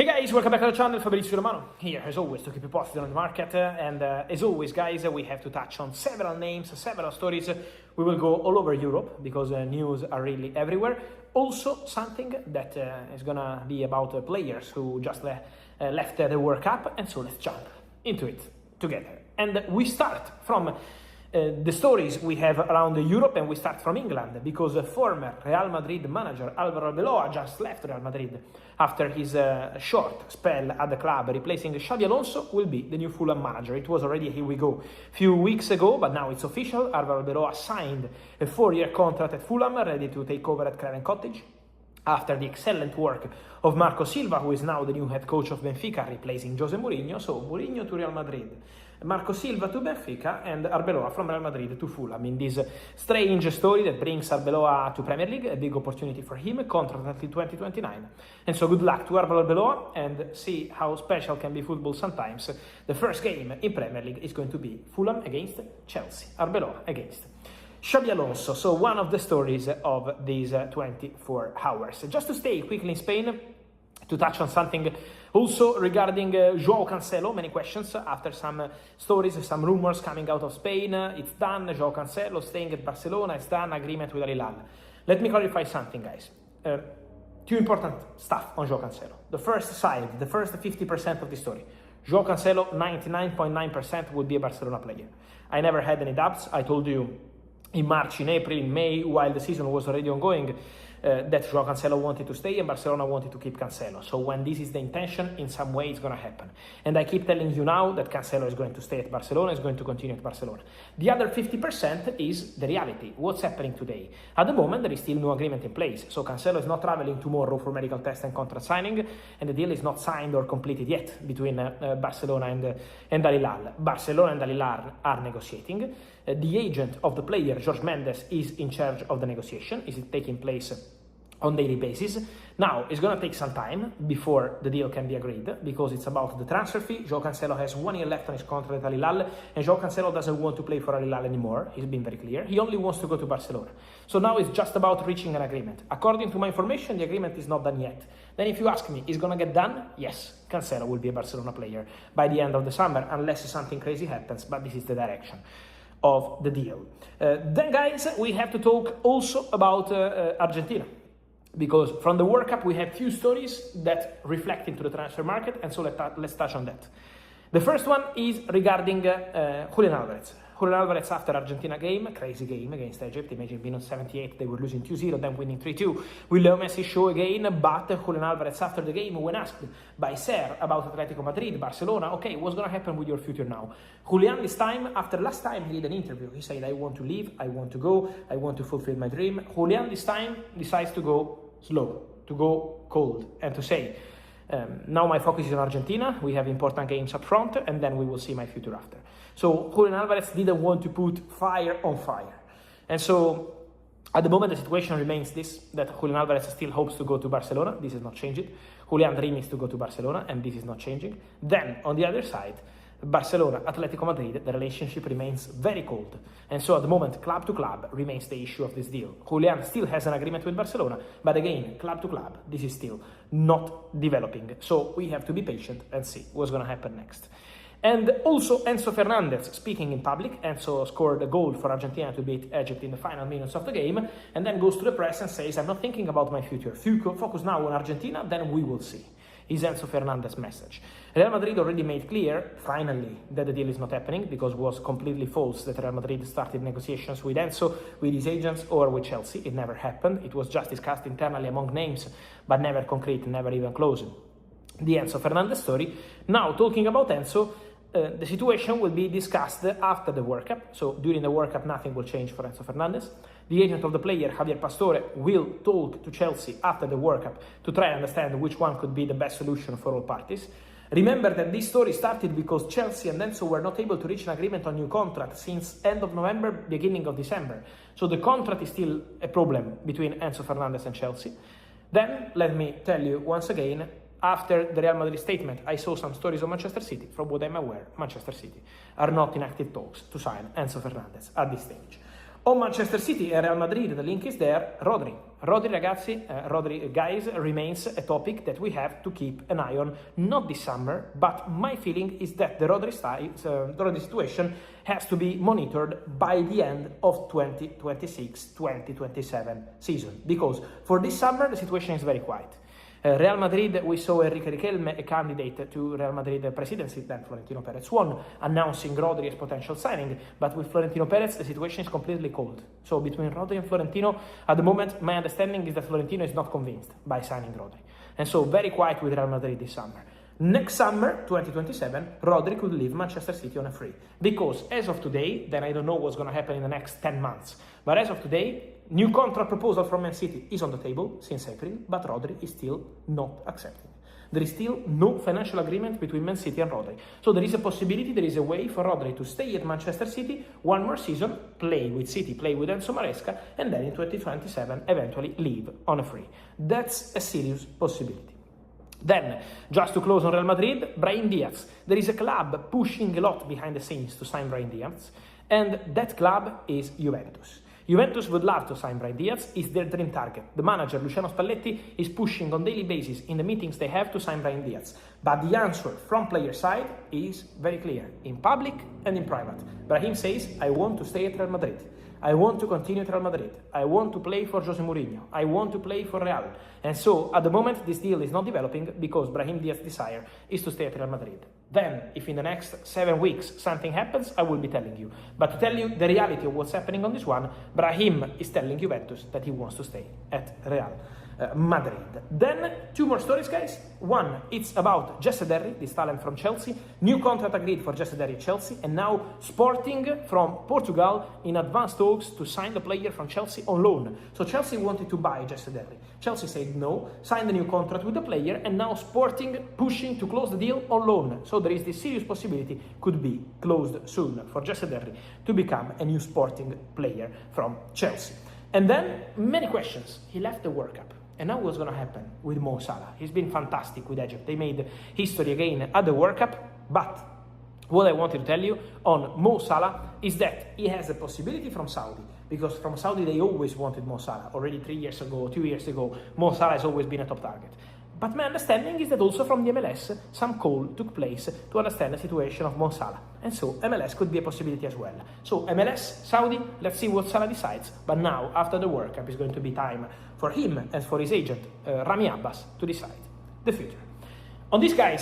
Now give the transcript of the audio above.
Hey guys, welcome back to the channel. Fabrizio Romano here as always to keep you posted on the market, and as always guys, we have to touch on several names, several stories. We will go all over Europe because news are really everywhere. Also something that is gonna be about players who just left the World Cup, and so let's jump into it together. And we start from the stories we have around Europe, and we start from England because former Real Madrid manager Alvarez just left Real Madrid after his short spell at the club, replacing Xabi Alonso will be the new Fulham manager. It was already, here we go, few weeks ago, but now it's official. Alvarez signed a 4-year contract at Fulham, ready to take over at Craven Cottage after the excellent work of Marco Silva, who is now the new head coach of Benfica, replacing Jose Mourinho. So Mourinho to Real Madrid, Marco Silva to Benfica, and Arbeloa from Real Madrid to Fulham in this strange story that brings Arbeloa to Premier League, a big opportunity for him, a contract until 2029. And so good luck to Arbeloa, and see how special can be football sometimes. The first game in Premier League is going to be Fulham against Chelsea, Arbeloa against Xabi Alonso. So one of the stories of these 24 hours. Just to stay quickly in Spain, to touch on something also regarding Joao Cancelo. Many questions after some stories, some rumors coming out of Spain. It's done, Joao Cancelo staying at Barcelona, it's done, agreement with Al Hilal. Let me clarify something, guys. Two important stuff on Joao Cancelo. The first side, the first 50% of the story. Joao Cancelo, 99.9% would be a Barcelona player. I never had any doubts. I told you in March, in April, in May, while the season was already ongoing, that Joao Cancelo wanted to stay and Barcelona wanted to keep Cancelo. So when this is the intention, in some way it's going to happen. And I keep telling you now that Cancelo is going to stay at Barcelona, is going to continue at Barcelona. The other 50% is the reality. What's happening today? At the moment, there is still no agreement in place. So Cancelo is not traveling tomorrow for medical test and contract signing, and the deal is not signed or completed yet between Barcelona and Al Hilal. Barcelona and Al Hilal are negotiating. The agent of the player, Jorge Mendes, is in charge of the negotiation. Is it taking place on daily basis? Now, it's going to take some time before the deal can be agreed because it's about the transfer fee. Joao Cancelo has 1 year left on his contract at Al Hilal, and Joao Cancelo doesn't want to play for Al Hilal anymore. He's been very clear. He only wants to go to Barcelona. So now it's just about reaching an agreement. According to my information, the agreement is not done yet. Then if you ask me, is it going to get done? Yes, Cancelo will be a Barcelona player by the end of the summer, unless something crazy happens, but this is the direction of the deal. Then guys, we have to talk also about Argentina, because from the World Cup we have few stories that reflect into the transfer market, and so let's touch on that. The first one is regarding Julián Álvarez. Julián Álvarez after Argentina game, crazy game against Egypt. Imagine being on 78, they were losing 2-0, then winning 3-2. We Leo Messi show again, but Julián Álvarez after the game, when asked by Ser about Atletico Madrid, Barcelona, okay, what's going to happen with your future now? Julián this time, after last time he did an interview, he said, I want to leave, I want to go, I want to fulfill my dream. Julián this time decides to go slow, to go cold, and to say, now my focus is on Argentina, we have important games up front, and then we will see my future after. So Julián Álvarez didn't want to put fire on fire. And so at the moment the situation remains this, that Julián Álvarez still hopes to go to Barcelona. This is not changing. Julián dream is to go to Barcelona, and this is not changing. Then on the other side, Barcelona, Atletico Madrid, the relationship remains very cold. And so at the moment, club to club remains the issue of this deal. Julián still has an agreement with Barcelona, but again, club to club, this is still not developing. So we have to be patient and see what's going to happen next. And also Enzo Fernández speaking in public. Enzo scored a goal for Argentina to beat Egypt in the final minutes of the game, and then goes to the press and says, I'm not thinking about my future. Focus now on Argentina, then we will see. Is Enzo Fernández message. Real Madrid already made clear, finally, that the deal is not happening, because it was completely false that Real Madrid started negotiations with Enzo, with his agents, or with Chelsea. It never happened. It was just discussed internally among names, but never concrete, never even close. The Enzo Fernández story. Now, talking about Enzo, the situation will be discussed after the World Cup. So during the World Cup, nothing will change for Enzo Fernández. The agent of the player, Javier Pastore, will talk to Chelsea after the World Cup to try and understand which one could be the best solution for all parties. Remember that this story started because Chelsea and Enzo were not able to reach an agreement on new contract since end of November, beginning of December. So the contract is still a problem between Enzo Fernández and Chelsea. Then, let me tell you once again, after the Real Madrid statement, I saw some stories of Manchester City. From what I'm aware, Manchester City are not in active talks to sign Enzo Fernández at this stage. On Manchester City and Real Madrid, the link is there. Rodri Rodri, ragazzi, Rodri, guys, remains a topic that we have to keep an eye on, not this summer, but my feeling is that the Rodri situation has to be monitored by the end of 2026-2027 season, because for this summer the situation is very quiet. Real Madrid, we saw Enrique Riquelme, a candidate to Real Madrid presidency, then Florentino Perez won, announcing Rodri as potential signing, but with Florentino Perez, the situation is completely cold. So between Rodri and Florentino, at the moment, my understanding is that Florentino is not convinced by signing Rodri. And so very quiet with Real Madrid this summer. Next summer, 2027, Rodri could leave Manchester City on a free. Because as of today, then I don't know what's going to happen in the next 10 months, but as of today, new contract proposal from Man City is on the table since April, but Rodri is still not accepting. There is still no financial agreement between Man City and Rodri. So there is a possibility, there is a way for Rodri to stay at Manchester City one more season, play with City, play with Enzo Maresca, and then in 2027 eventually leave on a free. That's a serious possibility. Then, just to close on Real Madrid, Brahim Díaz. There is a club pushing a lot behind the scenes to sign Brahim Díaz, and that club is Juventus. Juventus would love to sign Brahim Díaz, it's their dream target. The manager, Luciano Spalletti, is pushing on daily basis in the meetings they have to sign Brahim Díaz. But the answer from player side is very clear, in public and in private. Brahim says, I want to stay at Real Madrid. I want to continue at Real Madrid. I want to play for Jose Mourinho. I want to play for Real. And so, at the moment, this deal is not developing because Brahim Díaz's desire is to stay at Real Madrid. Then, if in the next 7 weeks something happens, I will be telling you. But to tell you the reality of what's happening on this one, Brahim is telling Juventus that he wants to stay at Real Madrid. Then, 2 more stories, guys. One, it's about Jesse Derry, this talent from Chelsea. New contract agreed for Jesse Derry at Chelsea, and now Sporting from Portugal in advanced talks to sign the player from Chelsea on loan. So Chelsea wanted to buy Jesse Derry. Chelsea said no, signed a new contract with the player, and now Sporting pushing to close the deal on loan. So there is this serious possibility could be closed soon for Jesse Derry to become a new Sporting player from Chelsea. And then, many questions. He left the World Cup. And now what's going to happen with Mo Salah? He's been fantastic with Egypt. They made history again at the World Cup. But what I wanted to tell you on Mo Salah is that he has a possibility from Saudi. Because from Saudi, they always wanted Mo Salah. Already 3 years ago, 2 years ago, Mo Salah has always been a top target. But my understanding is that also from the MLS, some call took place to understand the situation of Mo Salah. And so MLS could be a possibility as well. So MLS, Saudi, let's see what Salah decides. But now, after the World Cup, it's going to be time for him and for his agent, Rami Abbas, to decide the future. On this, guys,